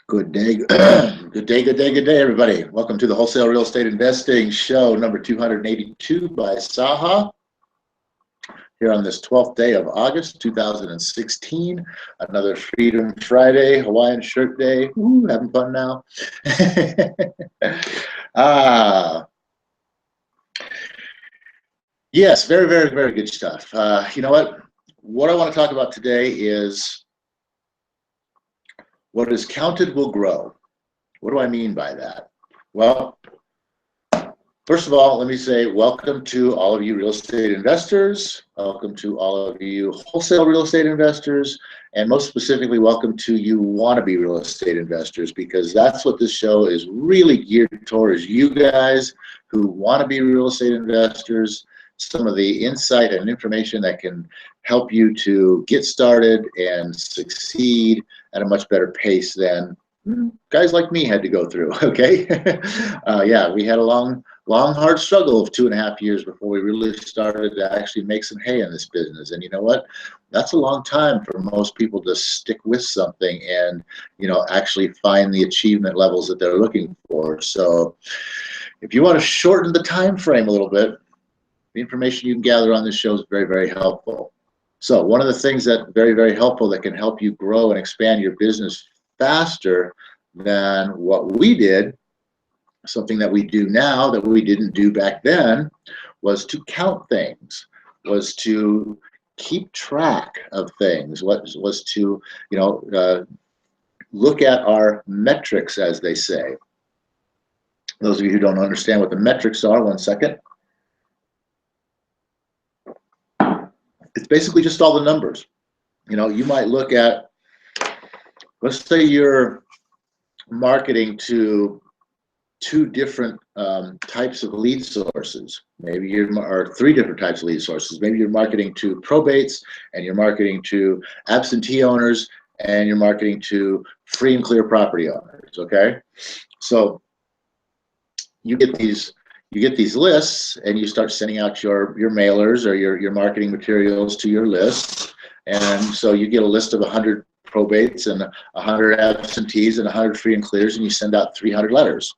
Good day, good day, good day, good day, everybody. Welcome to the Wholesale Real Estate Investing Show number 282 by SAHA. Here on this 12th day of August 2016, another Freedom Friday, Hawaiian Shirt Day. Ooh, having fun now. Yes, very, very, very good stuff. You know what? What I want to talk about today is what is counted will grow. What do I mean by that? Well, first of all, let me say welcome to all of you real estate investors. Welcome to all of you wholesale real estate investors. And most specifically, welcome to you wannabe real estate investors, because that's what this show is really geared towards, you guys who want to be real estate investors. Some of the insight and information that can help you to get started and succeed at a much better pace than guys like me had to go through, okay? Yeah, we had a long, hard struggle of 2.5 years before we really started to actually make some hay in this business. And you know what? That's a long time for most people to stick with something and, you know, actually find the achievement levels that they're looking for. So if you want to shorten the time frame a little bit, the information you can gather on this show is very, very helpful. So one of the things that's very, very helpful that can help you grow and expand your business faster than what we did, something that we do now that we didn't do back then, was to count things, was to keep track of things, was to, you know, look at our metrics, as they say. Those of you who don't understand what the metrics are, one second. It's basically just all the numbers. You know, you might look at, let's say you're marketing to 2 different types of lead sources. Maybe or 3 different types of lead sources. Maybe you're marketing to probates, and you're marketing to absentee owners, and you're marketing to free and clear property owners, okay? So you get these lists, and you start sending out your mailers or your marketing materials to your lists. And so you get a list of 100 probates and 100 absentees and 100 free and clears, and you send out 300 letters.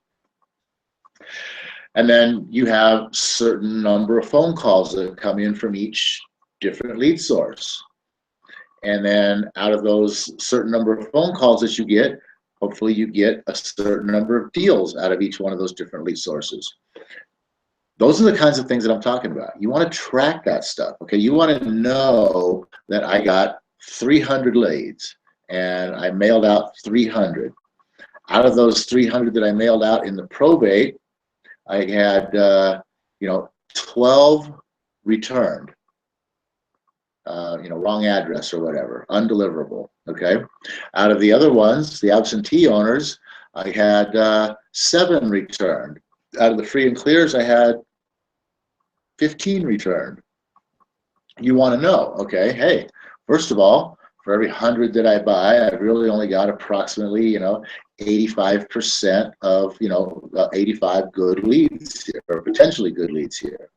And then you have a certain number of phone calls that come in from each different lead source. And then out of those certain number of phone calls that you get, hopefully you get a certain number of deals out of each one of those different lead sources. Those are the kinds of things that I'm talking about. You want to track that stuff, okay? You want to know that I got 300 leads and I mailed out 300. Out of those 300 that I mailed out in the probate, I had, you know, 12 returned, you know, wrong address or whatever, undeliverable, okay? Out of the other ones, the absentee owners, I had 7 returned. Out of the free and clears, I had 15 returned. You want to know, okay, hey, first of all, for every 100 that I buy, I really only got approximately, you know, 85% of, you know, 85 good leads here, or potentially good leads here.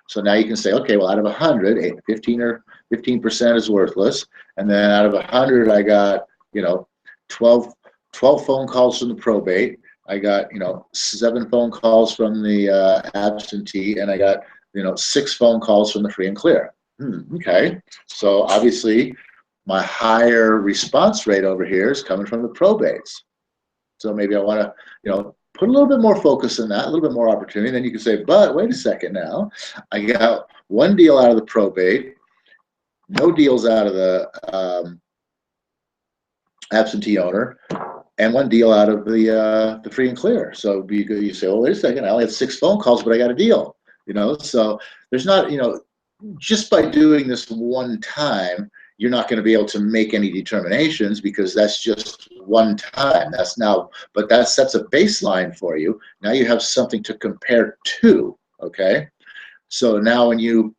So now you can say, okay, well, out of 100, 15% is worthless, and then out of 100, I got, you know, 12 phone calls from the probate. I got, you know, 7 phone calls from the absentee, and I got, you know, 6 phone calls from the free and clear. Okay, so obviously my higher response rate over here is coming from the probates. So maybe I want to, you know, put a little bit more focus in that, a little bit more opportunity. Then you can say, but wait a second now, I got 1 deal out of the probate, no deals out of the absentee owner, and 1 deal out of the free and clear. So you say, well, wait a second, I only have 6 phone calls, but I got a deal. You know, so there's not, you know, just by doing this one time, you're not going to be able to make any determinations, because that's just one time. That's now, but that sets a baseline for you. Now you have something to compare to, okay? So now when you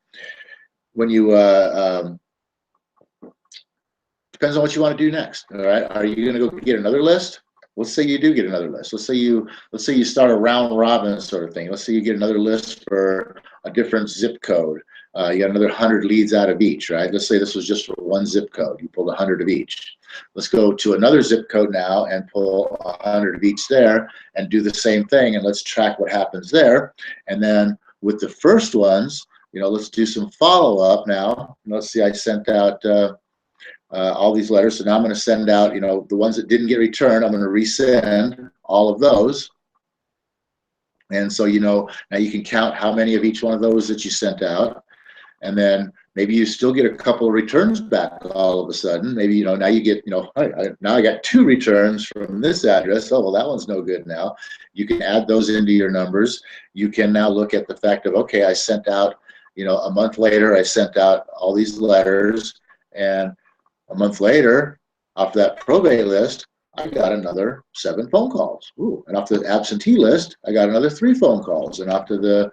depends on what you want to do next, all right? Are you going to go get another list? Let's say you do get another list. Let's say you start a round robin sort of thing. Let's say you get another list for a different zip code. You got another 100 leads out of each, right? Let's say this was just for one zip code. You pulled 100 of each. Let's go to another zip code now and pull 100 of each there and do the same thing, and let's track what happens there. And then with the first ones, let's do some follow-up now. Let's see, I sent out all these letters. So now I'm going to send out, the ones that didn't get returned, I'm going to resend all of those. And so, now you can count how many of each one of those that you sent out. And then maybe you still get a couple of returns back all of a sudden. Maybe, now you get, now I got 2 returns from this address. Oh, well, that one's no good now. You can add those into your numbers. You can now look at the fact of, okay, I sent out, a month later, I sent out all these letters. And a month later, off that probate list, I got another 7 phone calls. Ooh. And off the absentee list, I got another 3 phone calls. And off the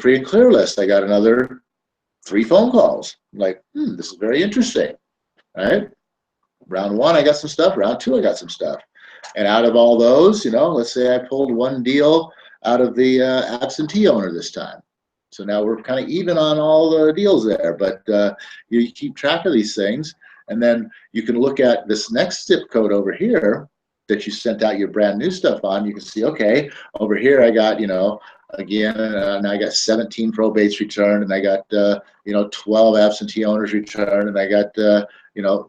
free and clear list, I got another 3 phone calls. I'm like, this is very interesting, right? Round 1, I got some stuff. Round 2, I got some stuff. And out of all those, let's say I pulled 1 deal out of the absentee owner this time. So now we're kind of even on all the deals there. But you keep track of these things. And then you can look at this next zip code over here that you sent out your brand new stuff on. You can see, okay, over here I got, again, now I got 17 probates returned, and I got, 12 absentee owners returned, and I got,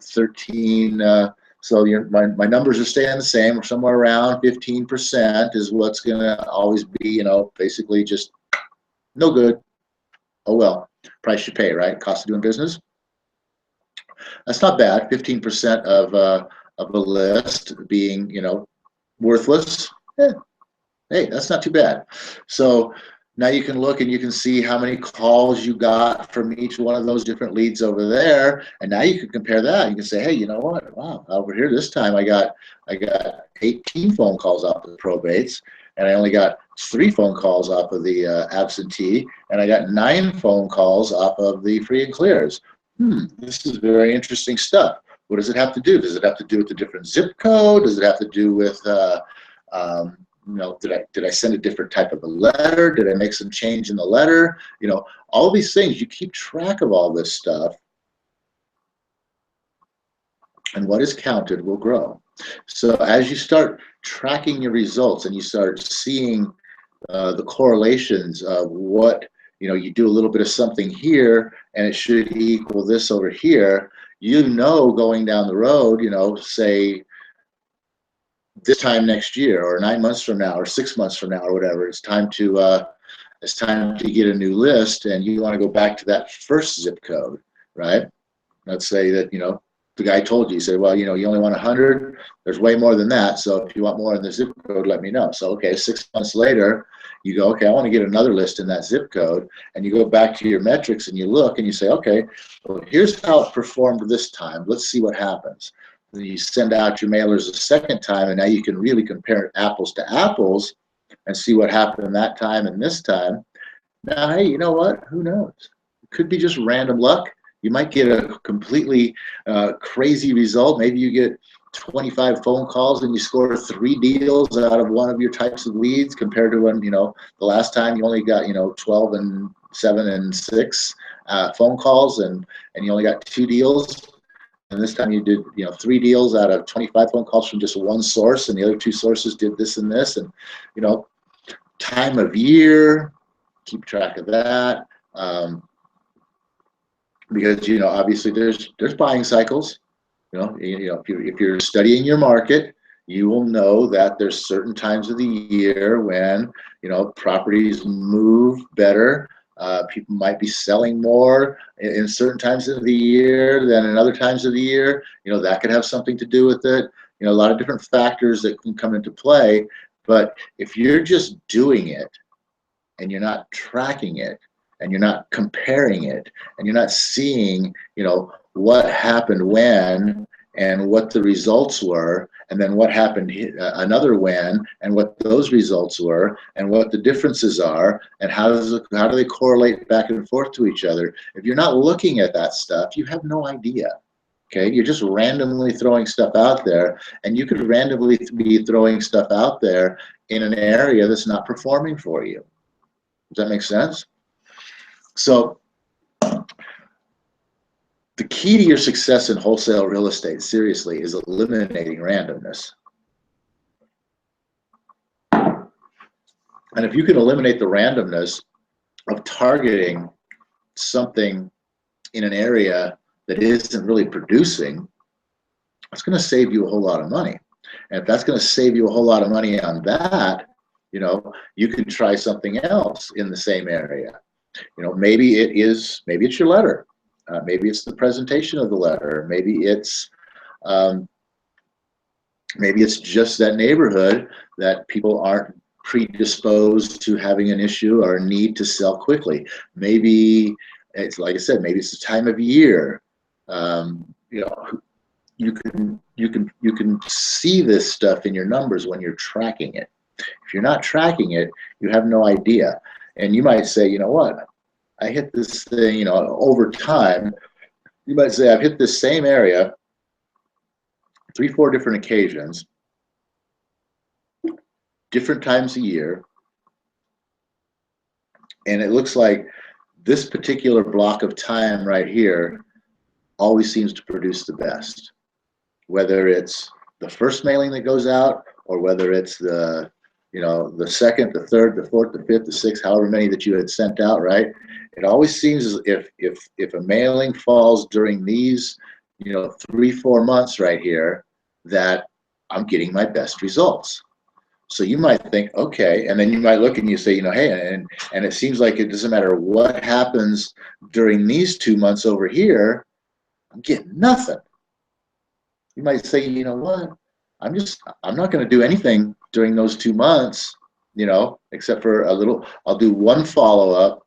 13. So my numbers are staying the same. Somewhere around 15% is what's going to always be, basically just no good. Oh, well, price you pay, right? Cost of doing business. That's not bad. 15% of a list being, worthless. Hey, that's not too bad. So now you can look and you can see how many calls you got from each one of those different leads over there, and now you can compare that. You can say, hey, you know what? Wow, over here this time I got 18 phone calls off the probates, and I only got 3 phone calls off of the absentee, and I got 9 phone calls off of the free and clears. This is very interesting stuff. What does it have to do? Does it have to do with the different zip code? Does it have to do with, did I send a different type of a letter? Did I make some change in the letter? All these things, you keep track of all this stuff. And what is counted will grow. So as you start tracking your results and you start seeing the correlations of what, you do a little bit of something here and it should equal this over here, going down the road, say this time next year or 9 months from now or 6 months from now or whatever, it's time to get a new list, and you want to go back to that first zip code, right? Let's say that, the guy told you, he said, well, you only want 100. There's way more than that. So if you want more in the zip code, let me know. So, okay, 6 months later, you go, okay, I want to get another list in that zip code. And you go back to your metrics and you look and you say, okay, well, here's how it performed this time. Let's see what happens. Then you send out your mailers a second time, and now you can really compare apples to apples and see what happened that time and this time. Now, hey, you know what? Who knows? It could be just random luck. You might get a completely crazy result. Maybe you get 25 phone calls and you score 3 deals out of one of your types of leads, compared to when, the last time you only got, 12 and 7 and 6 phone calls and you only got 2 deals. And this time you did, 3 deals out of 25 phone calls from just one source, and the other 2 sources did this and this. And, time of year, keep track of that. Because, obviously there's buying cycles. If you're studying your market, you will know that there's certain times of the year when, properties move better. People might be selling more in certain times of the year than in other times of the year. That could have something to do with it. A lot of different factors that can come into play. But if you're just doing it and you're not tracking it and you're not comparing it and you're not seeing, what happened when and what the results were, and then what happened another when and what those results were and what the differences are and how do they correlate back and forth to each other. If you're not looking at that stuff, you have no idea. Okay, you're just randomly throwing stuff out there, and you could randomly be throwing stuff out there in an area that's not performing for you. Does that make sense? So the key to your success in wholesale real estate, seriously, is eliminating randomness. And if you can eliminate the randomness of targeting something in an area that isn't really producing, it's going to save you a whole lot of money. And if that's going to save you a whole lot of money on that, you know, you can try something else in the same area. You know, maybe it's your letter. Maybe it's the presentation of the letter. Maybe it's just that neighborhood that people aren't predisposed to having an issue or a need to sell quickly. Maybe it's, like I said, maybe it's the time of year. You know, you can see this stuff in your numbers when you're tracking it. If you're not tracking it, you have no idea. And you might say, you know what, I hit this thing, you know, over time. You might say, I've hit this same area 3-4 different occasions, different times a year, and it looks like this particular block of time right here always seems to produce the best. Whether it's the first mailing that goes out, or whether it's the, you know, the second, the third, the fourth, the fifth, the sixth, however many that you had sent out, right? It always seems as if a mailing falls during these, you know, 3-4 months right here, that I'm getting my best results. So you might think, okay, and then you might look and you say, you know, hey, and it seems like it doesn't matter what happens during these 2 months over here, I'm getting nothing. You might say, you know what, I'm not going to do anything during those 2 months, you know, except for a little, I'll do one follow-up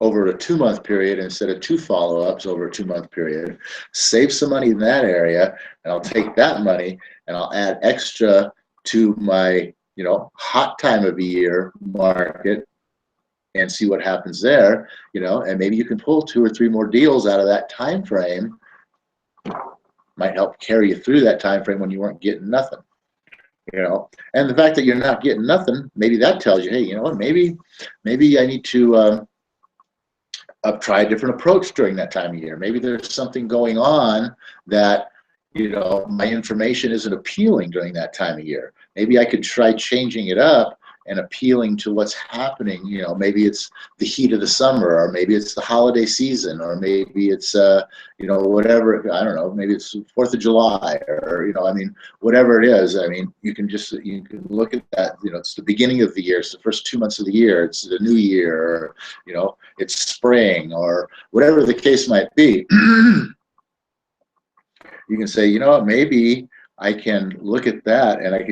over a 2-month period instead of 2 follow-ups over a 2-month period, save some money in that area, and I'll take that money and I'll add extra to my, you know, hot time of the year market and see what happens there, you know, and maybe you can pull 2 or 3 more deals out of that time frame. Might help carry you through that time frame when you weren't getting nothing, you know. And the fact that you're not getting nothing, maybe that tells you, hey, you know what, maybe I need to try a different approach during that time of year. Maybe there's something going on that, you know, my information isn't appealing during that time of year. Maybe I could try changing it up and appealing to what's happening. You know, maybe it's the heat of the summer, or maybe it's the holiday season, or maybe it's you know, whatever, I don't know, maybe it's 4th of July, or, you know, I mean, whatever it is. I mean, you can look at that, you know, it's the beginning of the year, it's the first 2 months of the year, it's the new year, or, you know, it's spring, or whatever the case might be. You can say, you know what, maybe I can look at that and I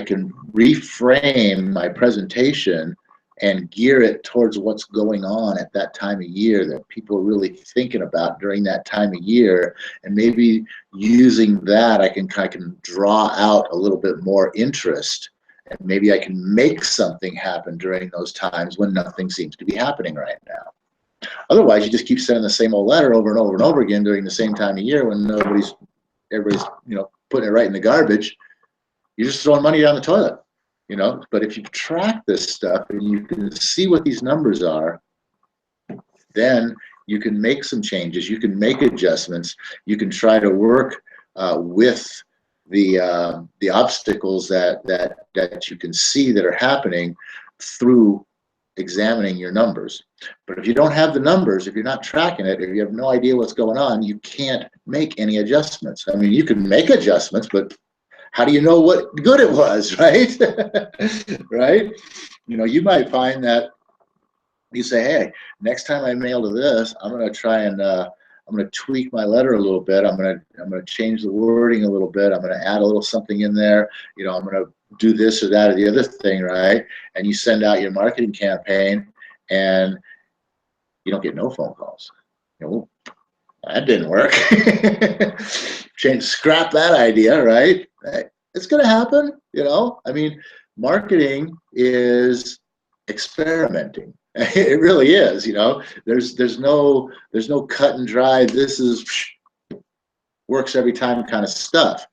can reframe my presentation and gear it towards what's going on at that time of year that people are really thinking about during that time of year. And maybe using that, I can draw out a little bit more interest, and maybe I can make something happen during those times when nothing seems to be happening right now. Otherwise, you just keep sending the same old letter over and over and over again during the same time of year when everybody's, you know, putting it right in the garbage. You're just throwing money down the toilet, you know. But if you track this stuff and you can see what these numbers are, then you can make some changes. You can make adjustments. You can try to work with the obstacles that you can see that are happening through examining your numbers. But if you don't have the numbers, if you're not tracking it, if you have no idea what's going on, you can't make any adjustments. I mean, you can make adjustments, but how do you know what good it was, right? Right? You know, you might find that you say, hey, next time I mail to this, I'm going to try and I'm going to tweak my letter a little bit. I'm going to change the wording a little bit. I'm going to add a little something in there. You know, I'm going to do this or that or the other thing, right? And you send out your marketing campaign and you don't get no phone calls. You know, that didn't work. Scrap that idea, right? It's going to happen, you know. I mean, marketing is experimenting. It really is, you know. There's no cut and dry, this is works every time kind of stuff.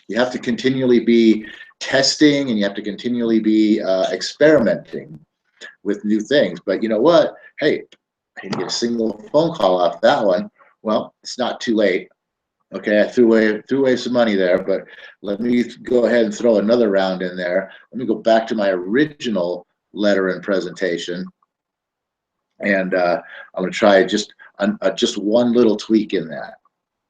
You have to continually be testing, and you have to continually be experimenting. with new things. But you know what? Hey, I didn't get a single phone call off that one. Well, it's not too late. Okay, I threw away some money there, but let me go ahead and throw another round in there. Let me go back to my original letter and presentation, and I'm going to try just one little tweak in that.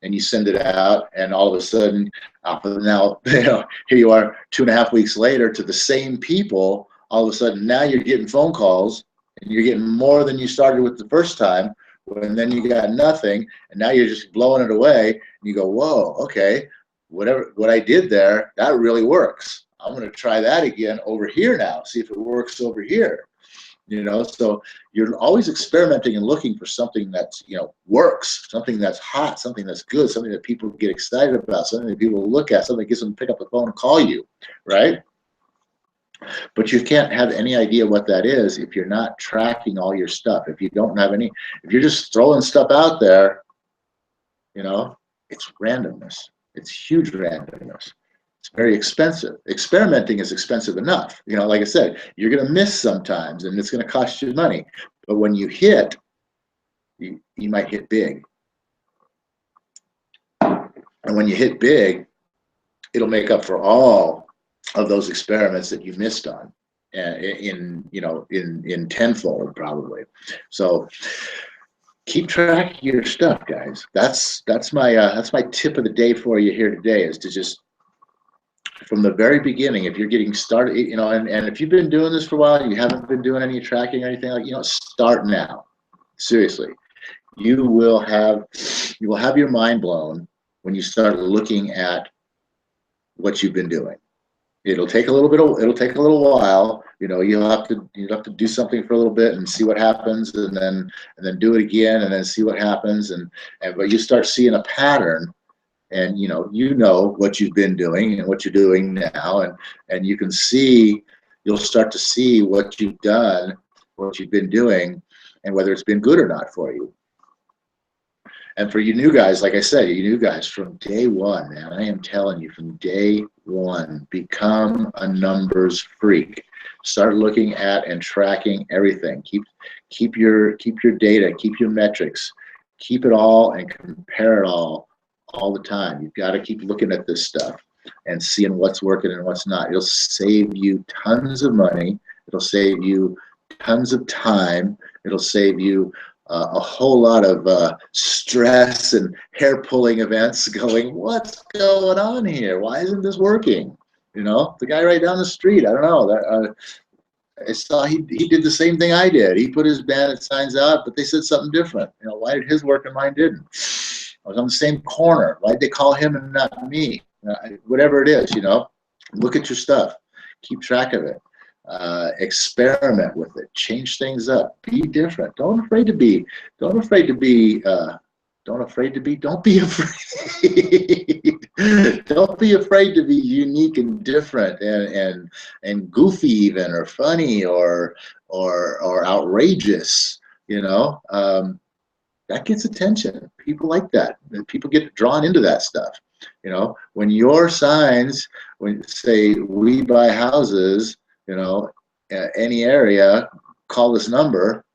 And you send it out, and all of a sudden, now here you are 2.5 weeks later to the same people. All of a sudden, now you're getting phone calls, and you're getting more than you started with the first time. And then you got nothing, and now you're just blowing it away. And you go, whoa, okay, what I did there, that really works. I'm going to try that again over here now, see if it works over here. So you're always experimenting and looking for something that's, works, something that's hot, something that's good, something that people get excited about, something that people look at, something that gets them to pick up the phone and call you, right? But you can't have any idea what that is if you're not tracking all your stuff. If you don't have any, if you're just throwing stuff out there, it's randomness. It's huge randomness. It's very expensive. Experimenting is expensive enough. Like I said, you're going to miss sometimes, and it's going to cost you money. But when you hit, you might hit big. And when you hit big, it'll make up for all of those experiments that you missed on, in tenfold probably. So keep track of your stuff, guys. That's my tip of the day for you here today, is to just, from the very beginning, if you're getting started, and if you've been doing this for a while, you haven't been doing any tracking or anything, start now. Seriously, you will have your mind blown when you start looking at what you've been doing. It'll take a little while. You'll have to do something for a little bit and see what happens, and then do it again, and then see what happens, but you start seeing a pattern. And what you've been doing and what you're doing now, and you'll start to see what you've done, what you've been doing, and whether it's been good or not for you. And for you new guys, like I said, you new guys, from day one, man, I am telling you, from day one, become a numbers freak. Start looking at and tracking everything. Keep your data, keep your metrics, keep it all and compare it all the time. You've got to keep looking at this stuff and seeing what's working and what's not. It'll save you tons of money. It'll save you tons of time. It'll save you a whole lot of stress and hair pulling events going, what's going on here? Why isn't this working? The guy right down the street, I don't know. I saw he did the same thing I did. He put his bandit signs out, but they said something different. Why did his work and mine didn't? I was on the same corner. Why'd they call him and not me? Whatever it is, look at your stuff. Keep track of it. Experiment with it. Change things up. Be different. Don't be afraid. Don't be afraid. Don't be afraid to be unique and different and goofy even, or funny, or outrageous, that gets attention. People like that. People get drawn into that stuff. When your signs, when say we buy houses, any area, call this number,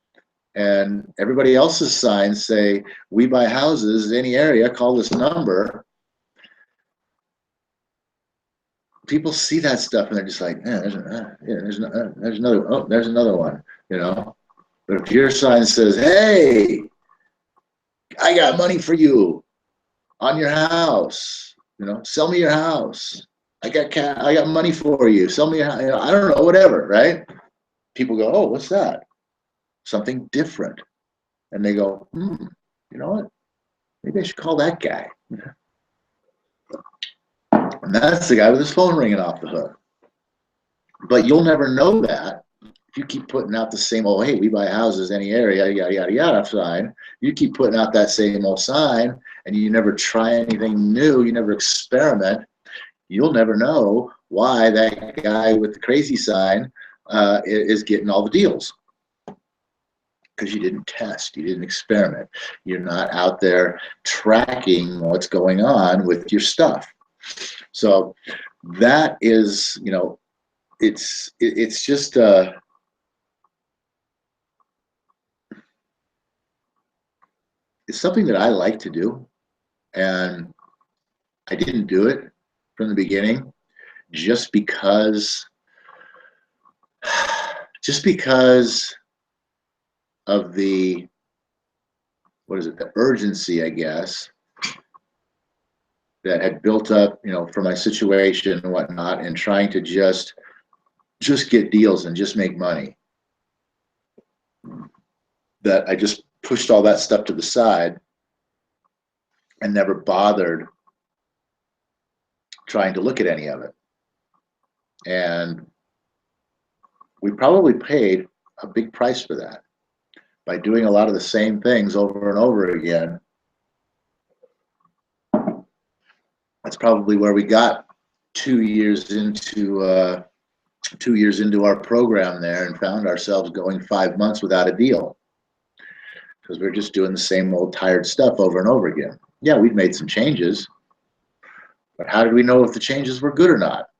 and everybody else's signs say we buy houses, any area, call this number. People see that stuff and they're just like, there's another one, But if your sign says, hey, I got money for you on your house, sell me your house. I got money for you. Sell me your house. I don't know, whatever, right? People go, oh, what's that? Something different. And they go, you know what? Maybe I should call that guy. And that's the guy with his phone ringing off the hook. But you'll never know that if you keep putting out the same old, hey, we buy houses, any area, yada, yada, yada sign. You keep putting out that same old sign, and you never try anything new. You never experiment. You'll never know why that guy with the crazy sign is getting all the deals. Because you didn't test, you didn't experiment. You're not out there tracking what's going on with your stuff. So that is, it's just it's something that I like to do, and I didn't do it from the beginning just because of the, what is it, the urgency, I guess, that had built up, for my situation and whatnot, and trying to just get deals and just make money. That I just pushed all that stuff to the side and never bothered trying to look at any of it. And we probably paid a big price for that by doing a lot of the same things over and over again. That's probably where we got 2 years into our program there, and found ourselves going 5 months without a deal, because we're just doing the same old tired stuff over and over again. Yeah, we'd made some changes, but how did we know if the changes were good or not?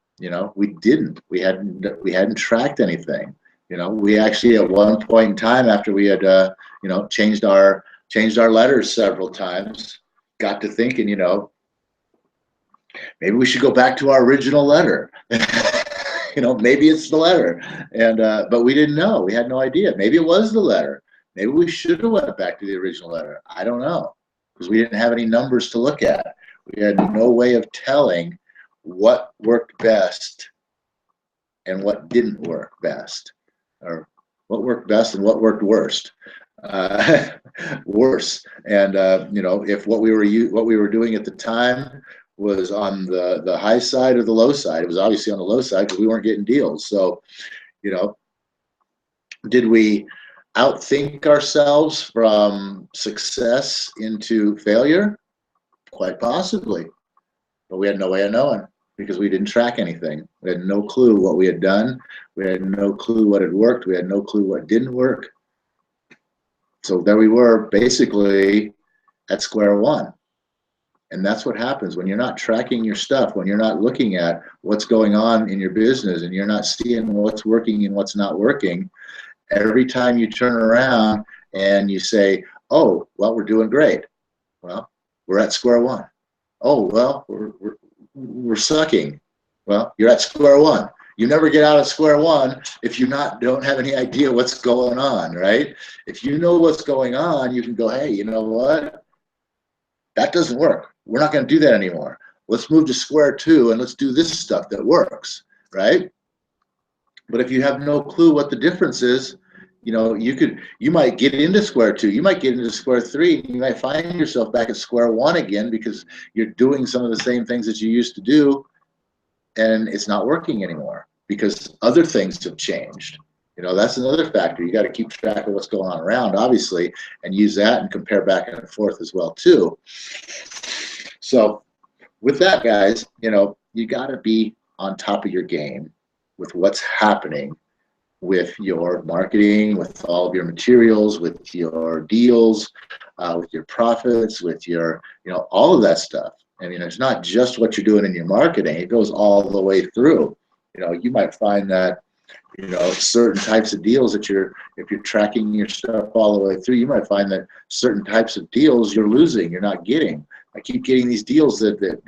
We didn't. We hadn't tracked anything. We actually, at one point in time, after we had changed our letters several times, got to thinking, maybe we should go back to our original letter. Maybe it's the letter. And but we didn't know. We had no idea. Maybe it was the letter. Maybe we should have went back to the original letter. I don't know, because we didn't have any numbers to look at. We had no way of telling what worked best and what didn't work best, or what worked best and what worked worst. Worse. And if what we were doing at the time was on the high side or the low side, it was obviously on the low side because we weren't getting deals. So, did we outthink ourselves from success into failure? Quite possibly, but we had no way of knowing, because we didn't track anything. We had no clue what we had done. We had no clue what had worked. We had no clue what didn't work. So there we were, basically at square one. And that's what happens when you're not tracking your stuff, when you're not looking at what's going on in your business, and you're not seeing what's working and what's not working. Every time you turn around and you say, oh, well, we're doing great. Well, we're at square one. Oh, well, we're sucking. Well, you're at square one. You never get out of square one if you don't have any idea what's going on, right? If you know what's going on, you can go, hey, you know what? That doesn't work. We're not going to do that anymore. Let's move to square two and let's do this stuff that works, right? But if you have no clue what the difference is, you might get into square two, you might get into square three, and you might find yourself back at square one again, because you're doing some of the same things that you used to do, and it's not working anymore because other things have changed. That's another factor. You got to keep track of what's going on around, obviously, and use that and compare back and forth as well too. So with that, guys, you got to be on top of your game with what's happening with your marketing, with all of your materials, with your deals, with your profits, with your, all of that stuff. I mean, it's not just what you're doing in your marketing. It goes all the way through. You might find that, certain types of deals that if you're tracking your stuff all the way through, you might find that certain types of deals you're losing, you're not getting. I keep getting these deals that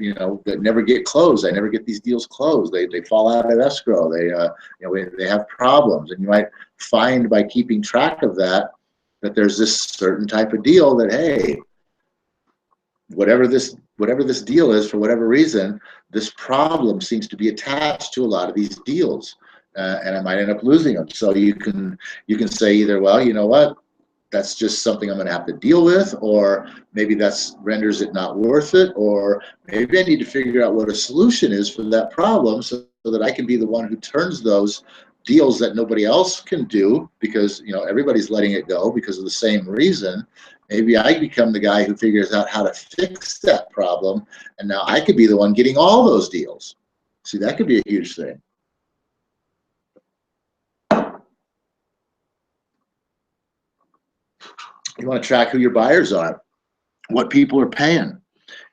never get closed. I never get these deals closed. They fall out of escrow. They have problems, and you might find by keeping track of that there's this certain type of deal that, hey, whatever this deal is, for whatever reason, this problem seems to be attached to a lot of these deals, and I might end up losing them. So you can say either, well, you know what, that's just something I'm going to have to deal with, or maybe that's renders it not worth it, or maybe I need to figure out what a solution is for that problem, so that I can be the one who turns those deals that nobody else can do, because everybody's letting it go because of the same reason. Maybe I become the guy who figures out how to fix that problem, and now I could be the one getting all those deals. See, that could be a huge thing. You want to track who your buyers are, what people are paying.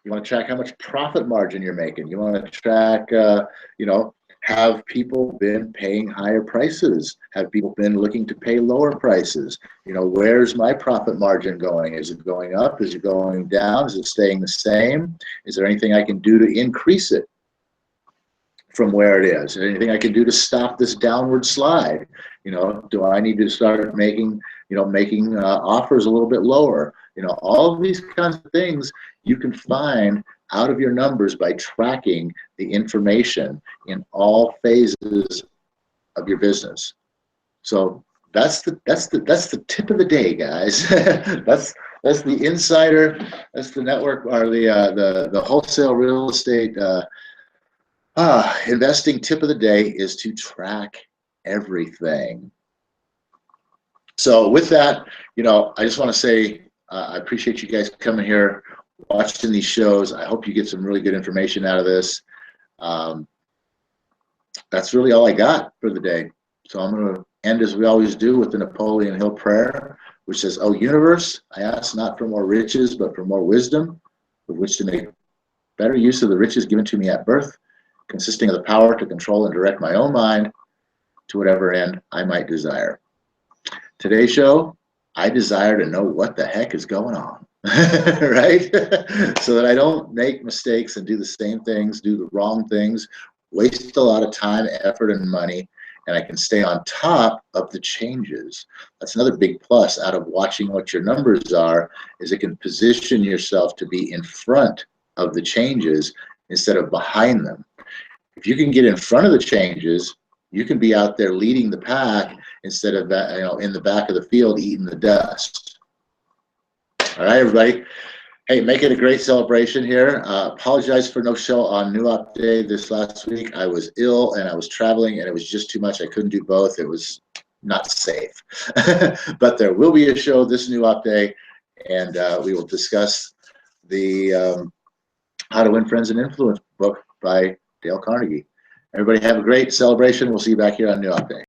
You want to track how much profit margin you're making. You want to track, Have people been paying higher prices? Have people been looking to pay lower prices? You know, where's my profit margin going? Is it going up? Is it going down? Is it staying the same? Is there anything I can do to increase it from where it is? Is there anything I can do to stop this downward slide? You know, do I need to start making, offers a little bit lower? You know, all of these kinds of things you can find out of your numbers by tracking the information in all phases of your business. So that's the tip of the day, guys. that's the insider. That's the network, or the wholesale real estate investing tip of the day is to track everything. So with that, I just want to say I appreciate you guys coming here, watching these shows. I hope you get some really good information out of this. That's really all I got for the day. So I'm going to end as we always do with the Napoleon Hill prayer, which says, "Oh universe, I ask not for more riches, but for more wisdom, with which to make better use of the riches given to me at birth, consisting of the power to control and direct my own mind to whatever end I might desire." Today's show, I desire to know what the heck is going on, right? So that I don't make mistakes and do the same things, do the wrong things, waste a lot of time, effort, and money, and I can stay on top of the changes. That's another big plus out of watching what your numbers are, is it can position yourself to be in front of the changes instead of behind them. If you can get in front of the changes, you can be out there leading the pack instead of in the back of the field eating the dust. All right, everybody. Hey, make it a great celebration here. Apologize for no show on New Op Day this last week. I was ill and I was traveling and it was just too much. I couldn't do both. It was not safe. But there will be a show this New Op Day, and we will discuss the How to Win Friends and Influence book by Dale Carnegie. Everybody have a great celebration. We'll see you back here on New Op Day.